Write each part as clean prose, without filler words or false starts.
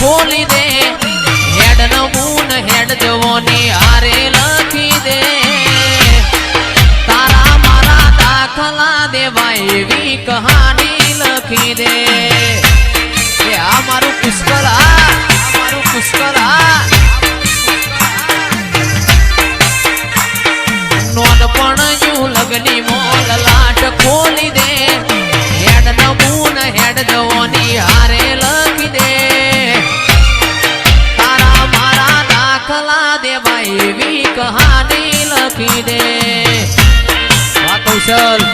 ખોલી દે હેડ નમૂન હેડ જવોની હારે લખી દે તારા મારા દાખલા દેવાય એવી કહાની લખી દે આ મારું પુષ્કળ નોંધપણ યુ લગની મોલ લાટ ખોલી દે હેડ નમૂન હેડ જવોની હારે લખી દે તારા મારા દાખલા દેવાય એવી કહાની લખી દે વાહ કૌશલ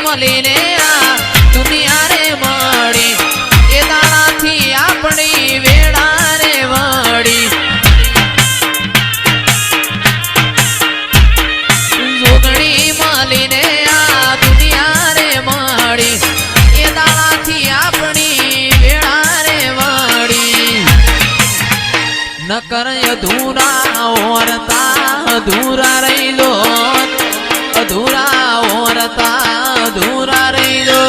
મળીને આ દુનિયા રે મળી એ દાડાથી આપણી વેળા રે વળી જોગણી મળીને આ દુનિયા રે મળી એ દાડાથી આપણી વેળા રે વળી નકર અધૂરા ઓરતા અધૂરા રહી લો અધૂરા ઓરતા અધૂરા રહી દો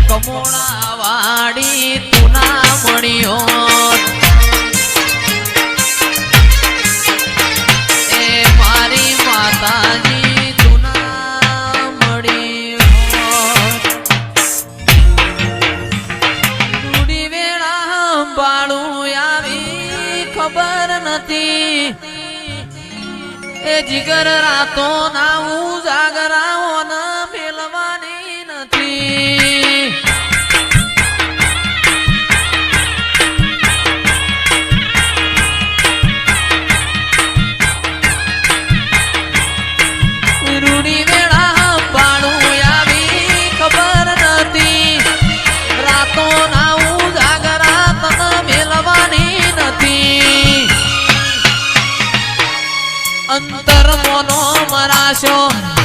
કમોણા વાડી તુના મળ્યો એ મારી માતાજી તુના મળ્યો રૂડી વેળા બાળું આવી ખબર નથી એ જીગર રાતો ના ઉજાગરાઓ ના મેલવાની નથી રૂડી વેળા પાડું આવી ખબર નથી રાતો ના ઉજાગરા તને મેલવાની નથી અંતર મોનો મરાશો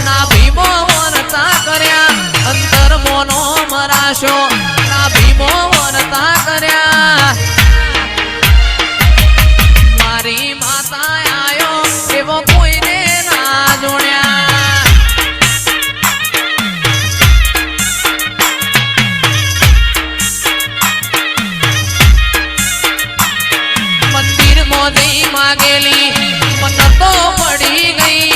ના ભીમો વરતા કર્યા અંતર મોનો મરાશો ના ભીમો વરતા કર્યા મારી માતા આયો એવો કોઈને ના જોડ્યા મંદિર મોદી માગેલી મન તો પડી ગઈ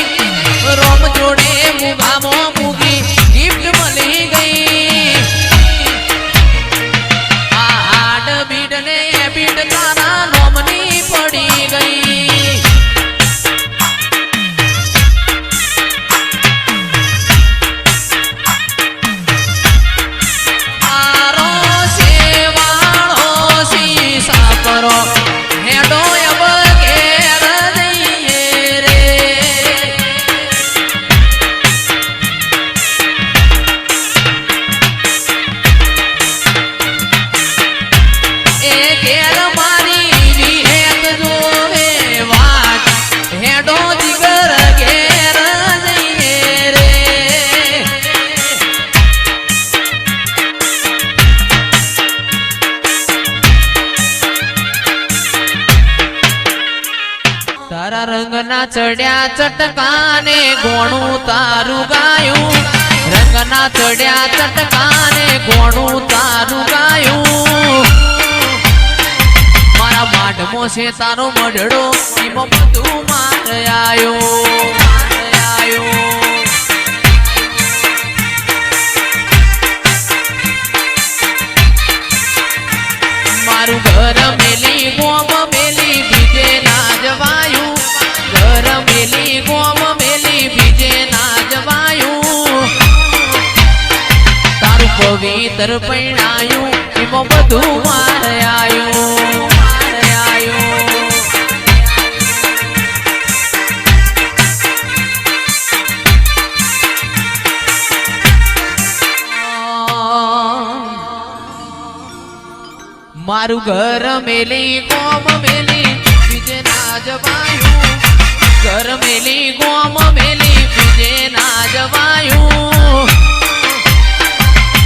રોમ જોડે મુગામો મૂકી ગિફ્ટ મળી ગઈ આ હાડ બીડ ને બીડ તારા નોમની પડી ગઈ મારો સેવાળો શીશા કરો હેડો તારા રંગના ચડ્યા ચટકાને ગોણું તારું ગાયું રંગના ચડ્યા ચટકાને ગોણું તારું ગાયું મારા માઢમો છે તારો મઢડો એમાં બધું માર આયો મારું ઘર મેલી ગોમ મેલી બીજે ના જવાયું ઘર મેલી ગોમ મેલી બીજે ના જવાયું તારું પવિત્ર પૈણાયું એમાં બધું માર આયું મારું ઘર મેલી ગોમ મેલી બીજે ના જવાયું, ઘર મેલી ગોમ મેલી બીજે ના જવાયું,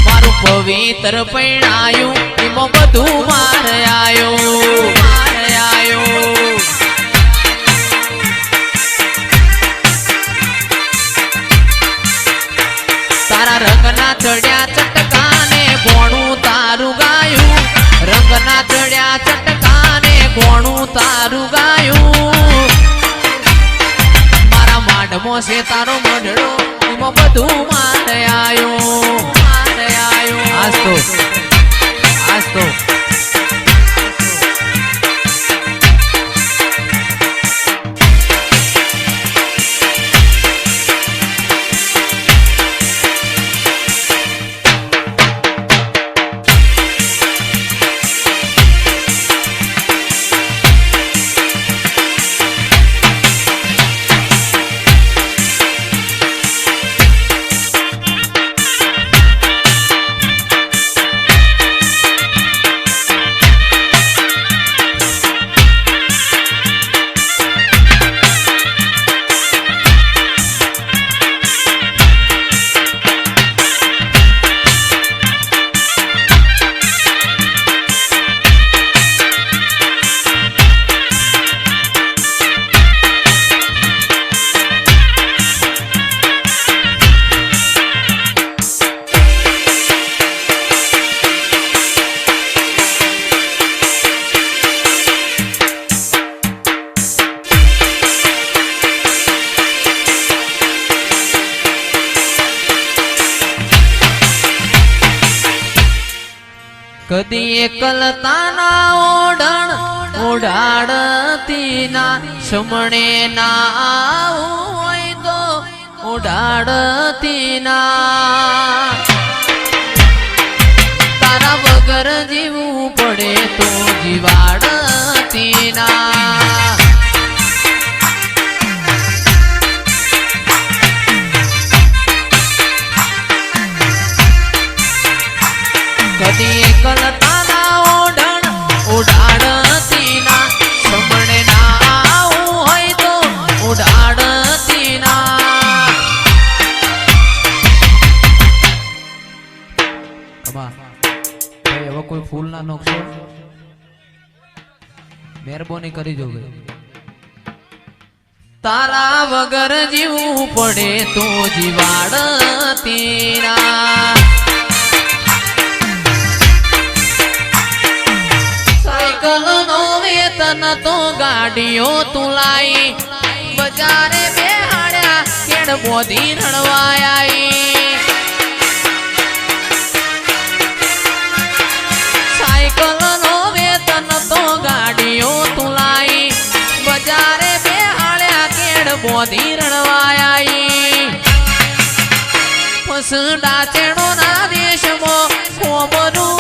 મારું પવિત્ર પૈણાયું એમાં બધું મારે આયો, મારે આયો. તારા રંગના ચડ્યા ચટકાને ગોણું તારું ગાયું, રંગના ચડ્યા ચટકાને ગોણું તારું ગાયું, મારા માંડમાં છે તારો મઢડો એમાં બધું મારે આયો, મારે આયો. આજ તો કદી એકલતાના ઓઢણ ઓઢાડતી ના સમણે ના આવું હોય તો ઓઢાડતી ના, તારા વગર જીવવું પડે તો જીવાડતી ના. કદી એકલતાના ઓઢણ ઓઢાડતી ના સમણે ના આવું હોય તો ઓઢાડતી ના. હવે કોઈ ફૂલ ના નોખશો, મહેરબાની કરી જોગે. તારા વગર જીવવું પડે તો જીવાડતી ના. સાયકલનો વેતન તો ગાડીઓ તું લાઈ, બજારે બેહાડ્યા કેડ બોધી રણવાઈ. સાયકલનો વેતન તો ગાડીઓ તું લાઈ, બજારે બેહાડ્યા કેડ બોધી રણવાઈ. ફસડા ચેડો ના દેશમાં ખોબરું